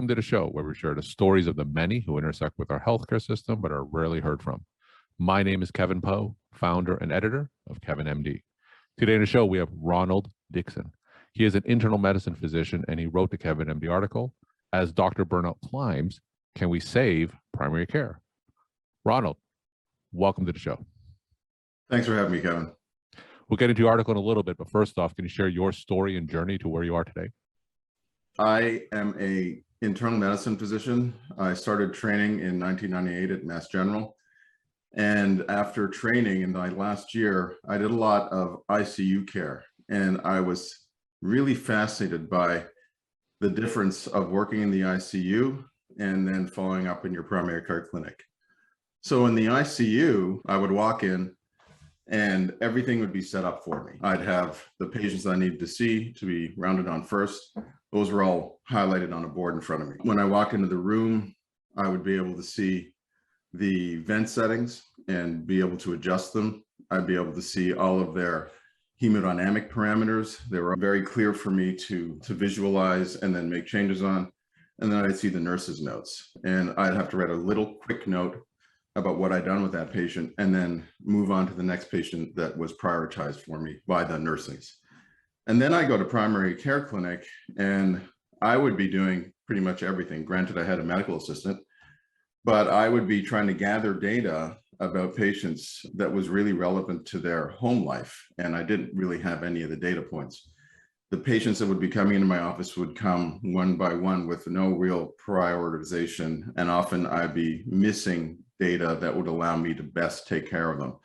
Welcome to the show where we share the stories of the many who intersect with our healthcare system but are rarely heard from. My name is Kevin Poe, founder and editor of Kevin MD. Today in the show, we have Ronald Dixon. He is an internal medicine physician and he wrote the Kevin MD article, As Dr. Burnout Climbs, Can We Save Primary Care? Ronald, welcome to the show. Thanks for having me, Kevin. We'll get into your article in a little bit, but first off, can you share your story and journey to where you are today? I am an internal medicine physician. I started training in 1998 at Mass General. And after training in my last year, I did a lot of ICU care. And I was really fascinated by the difference of working in the ICU and then following up in your primary care clinic. So in the ICU, I would walk in and everything would be set up for me. I'd have the patients I needed to see to be rounded on first. Those were all highlighted on a board in front of me. When I walk into the room, I would be able to see the vent settings and be able to adjust them. I'd be able to see all of their hemodynamic parameters. They were very clear for me to visualize and then make changes on. And then I'd see the nurse's notes. And I'd have to write a little quick note about what I'd done with that patient and then move on to the next patient that was prioritized for me by the nursings. And then I go to primary care clinic and I would be doing pretty much everything. Granted, I had a medical assistant, but I would be trying to gather data about patients that was really relevant to their home life. And I didn't really have any of the data points. The patients that would be coming into my office would come one by one with no real prioritization. And often I'd be missing data that would allow me to best take care of them.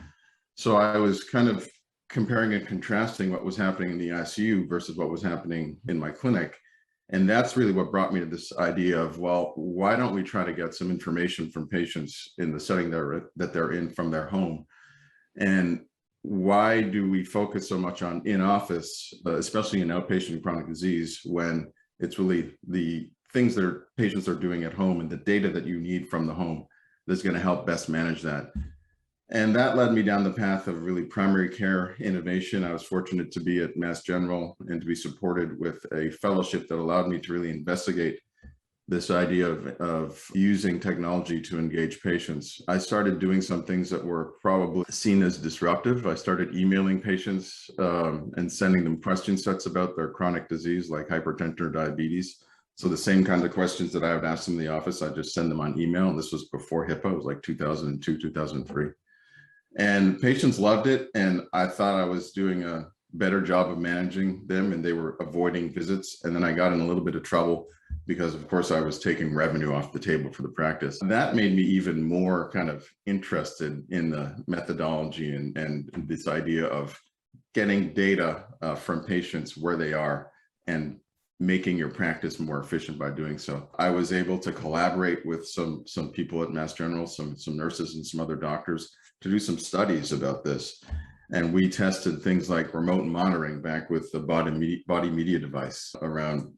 So I was kind of comparing and contrasting what was happening in the ICU versus what was happening in my clinic. And that's really what brought me to this idea of, well, why don't we try to get some information from patients in the setting that they're in from their home? And why do we focus so much on in-office, especially in outpatient chronic disease, when it's really the things that patients are doing at home and the data that you need from the home that's going to help best manage that? And that led me down the path of really primary care innovation. I was fortunate to be at Mass General and to be supported with a fellowship that allowed me to really investigate this idea of using technology to engage patients. I started doing some things that were probably seen as disruptive. I started emailing patients and sending them question sets about their chronic disease like hypertension or diabetes. So the same kind of questions that I would ask them in the office, I just send them on email. And this was before HIPAA, it was like 2002, 2003. And patients loved it. And I thought I was doing a better job of managing them and they were avoiding visits. And then I got in a little bit of trouble because of course I was taking revenue off the table for the practice. That made me even more kind of interested in the methodology and this idea of getting data from patients where they are and making your practice more efficient by doing so. I was able to collaborate with some people at Mass General, some nurses and some other doctors to do some studies about this. And we tested things like remote monitoring back with the body media device around,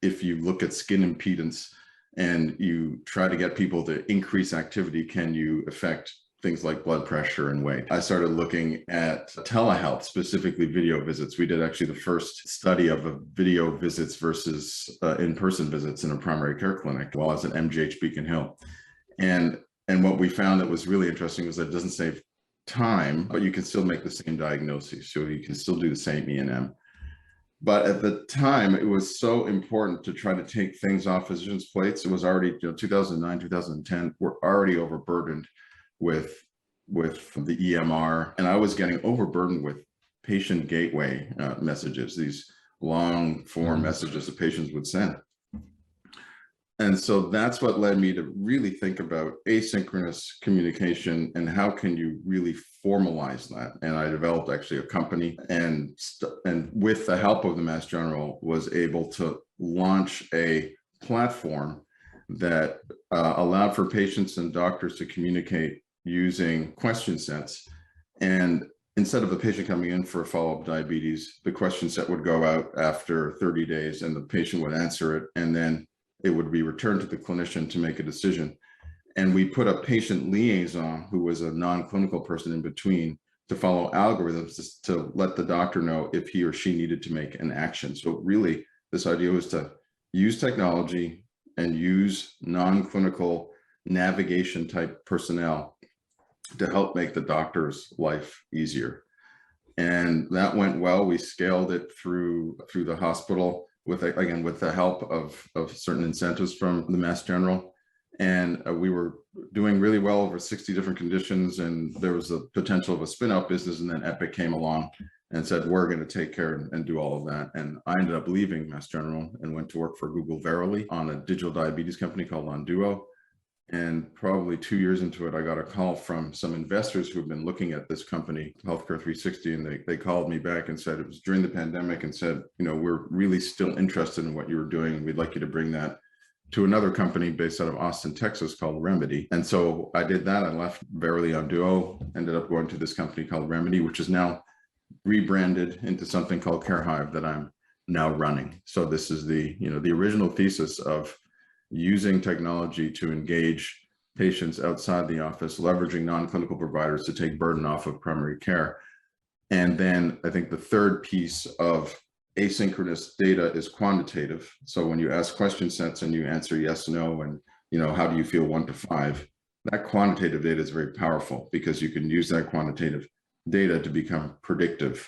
if you look at skin impedance and you try to get people to increase activity, can you affect things like blood pressure and weight? I started looking at telehealth, specifically video visits. We did actually the first study of video visits versus in-person visits in a primary care clinic while I was at MGH Beacon Hill. And what we found that was really interesting was that it doesn't save time, but you can still make the same diagnosis. So you can still do the same E&M. But at the time, it was so important to try to take things off physicians' plates. It was already 2009, 2010, we're already overburdened with the EMR. And I was getting overburdened with patient gateway messages, these long form messages that patients would send. And so that's what led me to really think about asynchronous communication and how can you really formalize that. And I developed actually a company and with the help of the Mass General was able to launch a platform that allowed for patients and doctors to communicate using question sets. And instead of the patient coming in for a follow-up diabetes, the question set would go out after 30 days and the patient would answer it. And then it would be returned to the clinician to make a decision. And we put a patient liaison who was a non-clinical person in between to follow algorithms to let the doctor know if he or she needed to make an action. So really, this idea was to use technology and use non-clinical navigation type personnel to help make the doctor's life easier. And that went well. We scaled it through the hospital with, again, with the help of certain incentives from the Mass General. And we were doing really well over 60 different conditions, and there was a potential of a spin-out business, and then Epic came along and said, we're going to take care and do all of that. And I ended up leaving Mass General and went to work for Google Verily on a digital diabetes company called Onduo. And probably 2 years into it, I got a call from some investors who have been looking at this company, Healthcare 360, and they called me back and said, it was during the pandemic, and said, we're really still interested in what you were doing, and we'd like you to bring that to another company based out of Austin, Texas called Remedy. And so I did that. I left Verily Onduo, ended up going to this company called Remedy, which is now rebranded into something called CareHive that I'm now running. So this is the original thesis of using technology to engage patients outside the office, leveraging non-clinical providers to take burden off of primary care. And then I think the third piece of asynchronous data is quantitative. So when you ask question sets and you answer yes, no, and how do you feel 1 to 5, that quantitative data is very powerful because you can use that quantitative data to become predictive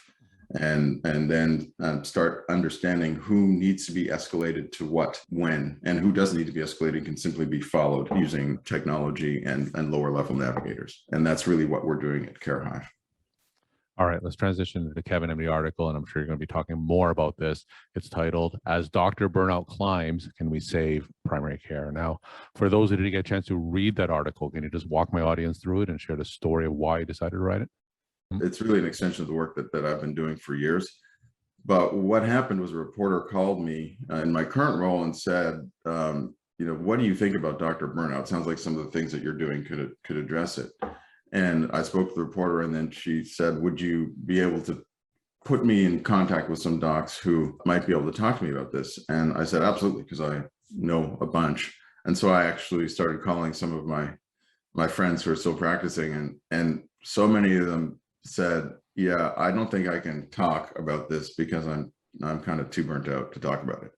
and then start understanding who needs to be escalated to what, when, and who doesn't need to be escalated can simply be followed using technology and lower level navigators. And that's really what we're doing at CareHive. All right, let's transition to the Kevin MD article, and I'm sure you're going to be talking more about this. It's titled, As Doctor Burnout Climbs, Can We Save Primary Care? Now, for those who didn't get a chance to read that article, can you just walk my audience through it and share the story of why you decided to write it? It's really an extension of the work that I've been doing for years. But what happened was a reporter called me in my current role and said, what do you think about Dr. Burnout? Sounds like some of the things that you're doing could address it. And I spoke to the reporter, and then she said, would you be able to put me in contact with some docs who might be able to talk to me about this? And I said, absolutely, because I know a bunch. And so I actually started calling some of my friends who are still practicing, and so many of them said, yeah, I don't think I can talk about this because I'm kind of too burnt out to talk about it.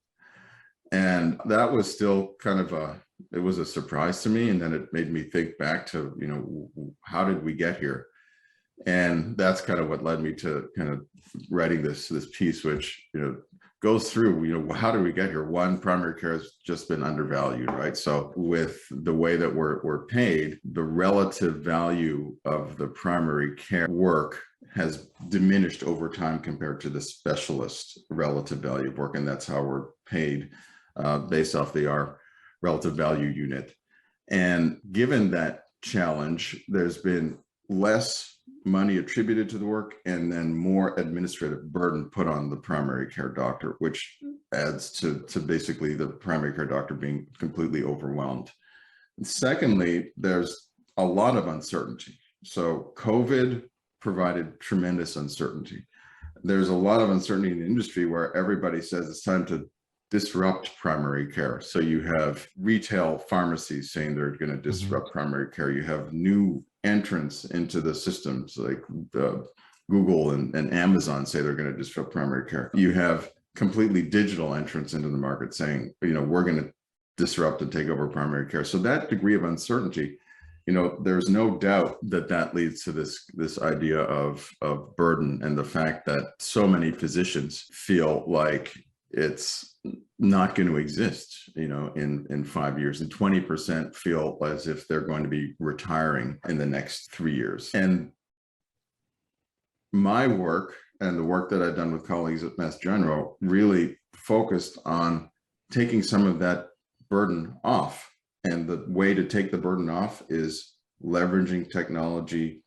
And that was still kind of it was a surprise to me. And then it made me think back to, how did we get here? And that's kind of what led me to kind of writing this piece, which, goes through, how do we get here? One, primary care has just been undervalued, right? So with the way that we're paid, the relative value of the primary care work has diminished over time compared to the specialist relative value of work. And that's how we're paid based off our relative value unit. And given that challenge, there's been less money attributed to the work and then more administrative burden put on the primary care doctor, which adds to basically the primary care doctor being completely overwhelmed. And secondly, there's a lot of uncertainty. So COVID provided tremendous uncertainty. There's a lot of uncertainty in the industry where everybody says it's time to disrupt primary care. So you have retail pharmacies saying they're going to disrupt primary care. You have new entrants into the systems like Google and Amazon say they're going to disrupt primary care. You have completely digital entrants into the market saying, we're going to disrupt and take over primary care. So that degree of uncertainty, there's no doubt that leads to this idea of burden and the fact that so many physicians feel like it's not going to exist, in 5 years, and 20% feel as if they're going to be retiring in the next 3 years. And my work and the work that I've done with colleagues at Mass General really focused on taking some of that burden off. And the way to take the burden off is leveraging technology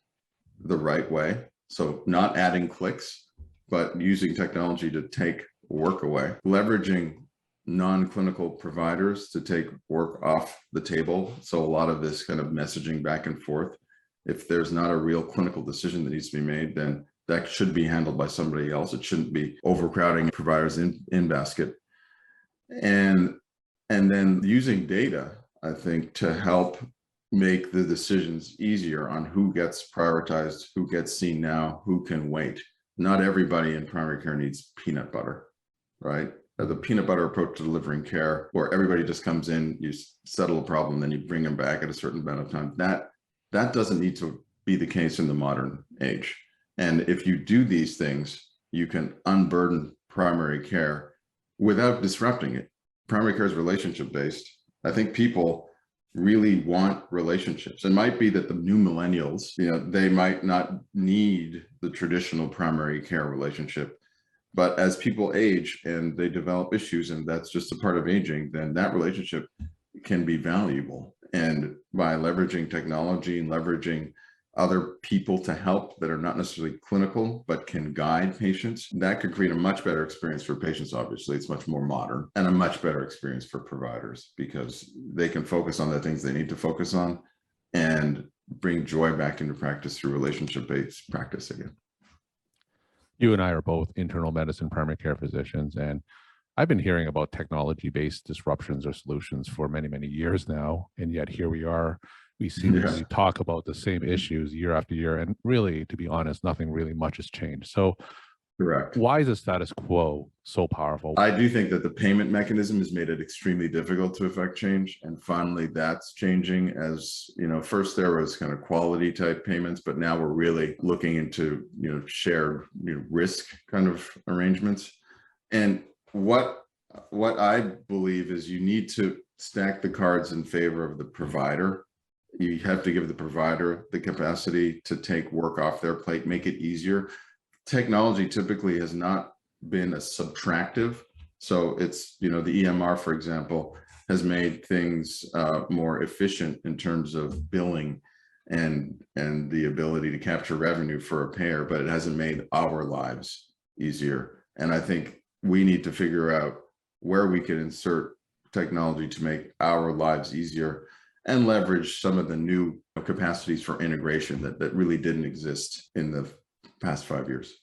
the right way. So not adding clicks, but using technology to take work away, leveraging non-clinical providers to take work off the table. So a lot of this kind of messaging back and forth, if there's not a real clinical decision that needs to be made, then that should be handled by somebody else. It shouldn't be overcrowding providers in basket. And then using data, I think, to help make the decisions easier on who gets prioritized, who gets seen now, who can wait. Not everybody in primary care needs peanut butter, right? the peanut butter approach to delivering care, where everybody just comes in, you settle a problem, then you bring them back at a certain amount of time. That doesn't need to be the case in the modern age. And if you do these things, you can unburden primary care without disrupting it. Primary care is relationship based. I think people really want relationships. It might be that the new millennials, they might not need the traditional primary care relationship. But as people age and they develop issues, and that's just a part of aging, then that relationship can be valuable. And by leveraging technology and leveraging other people to help that are not necessarily clinical, but can guide patients, that could create a much better experience for patients. Obviously, it's much more modern, and a much better experience for providers, because they can focus on the things they need to focus on and bring joy back into practice through relationship-based practice again. You and I are both internal medicine primary care physicians, and I've been hearing about technology-based disruptions or solutions for many, many years now, and yet here we are. We seemingly talk about the same issues year after year, and really, to be honest, nothing really much has changed. So, correct. Why is the status quo so powerful? I do think that the payment mechanism has made it extremely difficult to affect change, and finally, that's changing. As first there was kind of quality type payments, but now we're really looking into shared risk kind of arrangements. And what I believe is you need to stack the cards in favor of the provider. You have to give the provider the capacity to take work off their plate, make it easier. Technology typically has not been a subtractive. So it's, the EMR, for example, has made things more efficient in terms of billing and the ability to capture revenue for a payer, but it hasn't made our lives easier. And I think we need to figure out where we can insert technology to make our lives easier and leverage some of the new capacities for integration that really didn't exist in the past 5 years.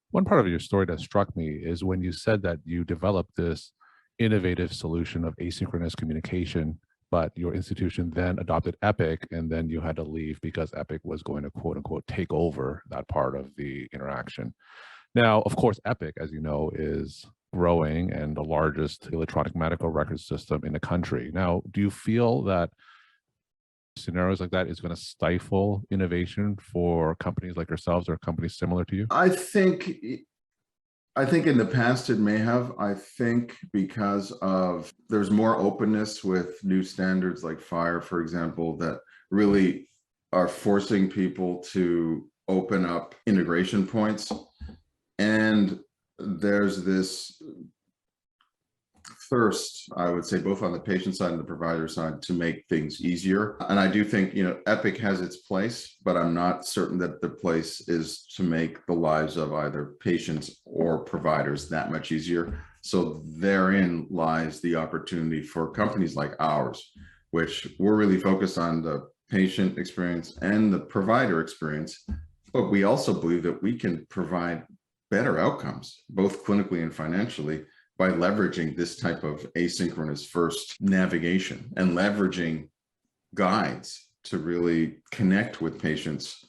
One part of your story that struck me is when you said that you developed this innovative solution of asynchronous communication, but your institution then adopted Epic, and then you had to leave because Epic was going to, quote unquote, take over that part of the interaction. Now, of course, Epic, as you know, is growing and the largest electronic medical record system in the country. Now, do you feel that scenarios like that is going to stifle innovation for companies like yourselves or companies similar to you? I think in the past it may have. I think because of there's more openness with new standards like FHIR, for example, that really are forcing people to open up integration points. And there's this thirst, I would say, both on the patient side and the provider side to make things easier. And I do think, Epic has its place, but I'm not certain that the place is to make the lives of either patients or providers that much easier. So therein lies the opportunity for companies like ours, which we're really focused on the patient experience and the provider experience. But we also believe that we can provide better outcomes, both clinically and financially, by leveraging this type of asynchronous first navigation and leveraging guides to really connect with patients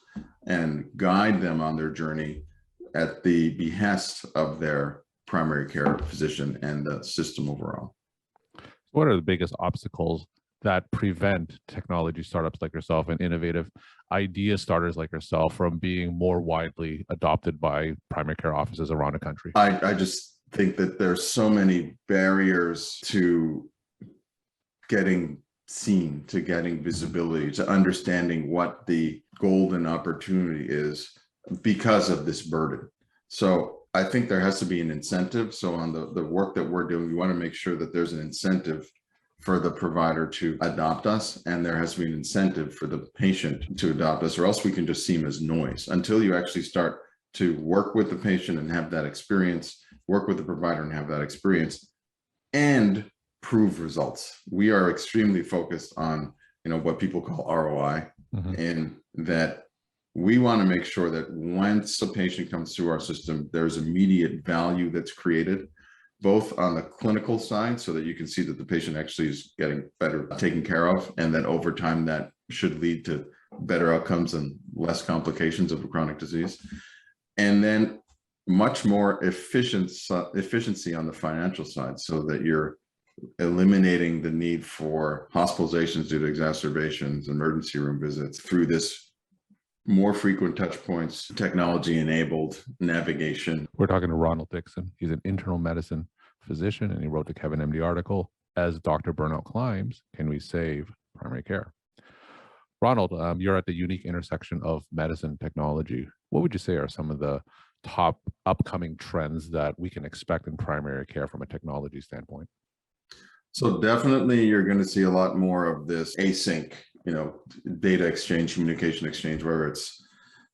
and guide them on their journey at the behest of their primary care physician and the system overall. What are the biggest obstacles that prevent technology startups like yourself and innovative idea starters like yourself from being more widely adopted by primary care offices around the country? I just think that there's so many barriers to getting seen, to getting visibility, to understanding what the golden opportunity is because of this burden. So I think there has to be an incentive. So on the work that we're doing, we want to make sure that there's an incentive for the provider to adopt us, and there has to be an incentive for the patient to adopt us, or else we can just seem as noise. Until you actually start to work with the patient and have that experience, work with the provider and have that experience, and prove results. We are extremely focused on, what people call ROI, and that we want to make sure that once a patient comes through our system, there's immediate value that's created, both on the clinical side, so that you can see that the patient actually is getting better taken care of, and that over time that should lead to better outcomes and less complications of a chronic disease. And then much more efficiency on the financial side, so that you're eliminating the need for hospitalizations due to exacerbations, emergency room visits through this more frequent touch points, technology-enabled navigation. We're talking to Ronald Dixon. He's an internal medicine physician, and he wrote the Kevin MD article, As Dr. Burnout Climbs, Can We Save Primary Care? Ronald, you're at the unique intersection of medicine and technology. What would you say are some of the top upcoming trends that we can expect in primary care from a technology standpoint? So definitely you're going to see a lot more of this async, data exchange, communication exchange, whether it's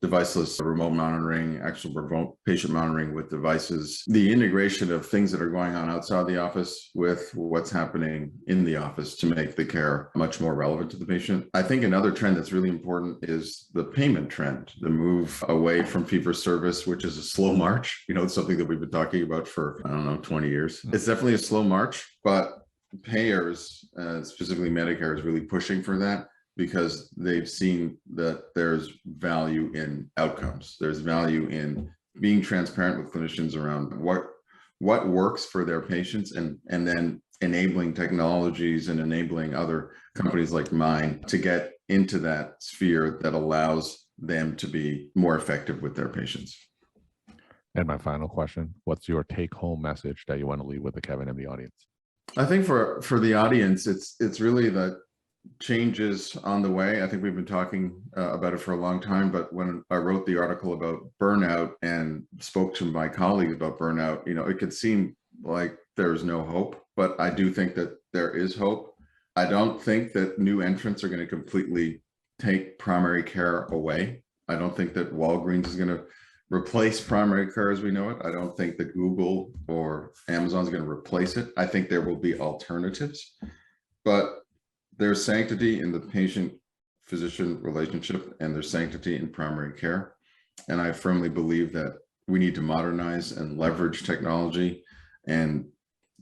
deviceless remote monitoring, actual remote patient monitoring with devices, the integration of things that are going on outside the office with what's happening in the office to make the care much more relevant to the patient. I think another trend that's really important is the payment trend, the move away from fee-for-service, which is a slow march. It's something that we've been talking about for, 20 years. It's definitely a slow march, but payers, specifically Medicare, is really pushing for that, because they've seen that there's value in outcomes. There's value in being transparent with clinicians around what works for their patients, and then enabling technologies and enabling other companies like mine to get into that sphere that allows them to be more effective with their patients. And my final question, what's your take-home message that you want to leave with the Kevin MD audience? I think for the audience, it's really that change is on the way. I think we've been talking about it for a long time, but when I wrote the article about burnout and spoke to my colleagues about burnout, it could seem like there's no hope, but I do think that there is hope. I don't think that new entrants are going to completely take primary care away. I don't think that Walgreens is going to replace primary care as we know it. I don't think that Google or Amazon is going to replace it. I think there will be alternatives, but there's sanctity in the patient-physician relationship, and there's sanctity in primary care. And I firmly believe that we need to modernize and leverage technology and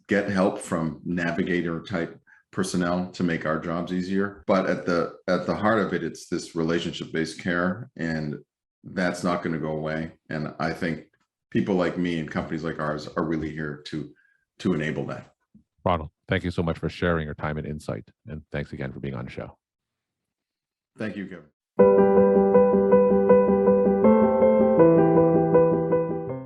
get help from navigator type personnel to make our jobs easier. But at the heart of it, it's this relationship-based care, and that's not going to go away. And I think people like me and companies like ours are really here to enable that. Ronald, thank you so much for sharing your time and insight. And thanks again for being on the show. Thank you, Kevin.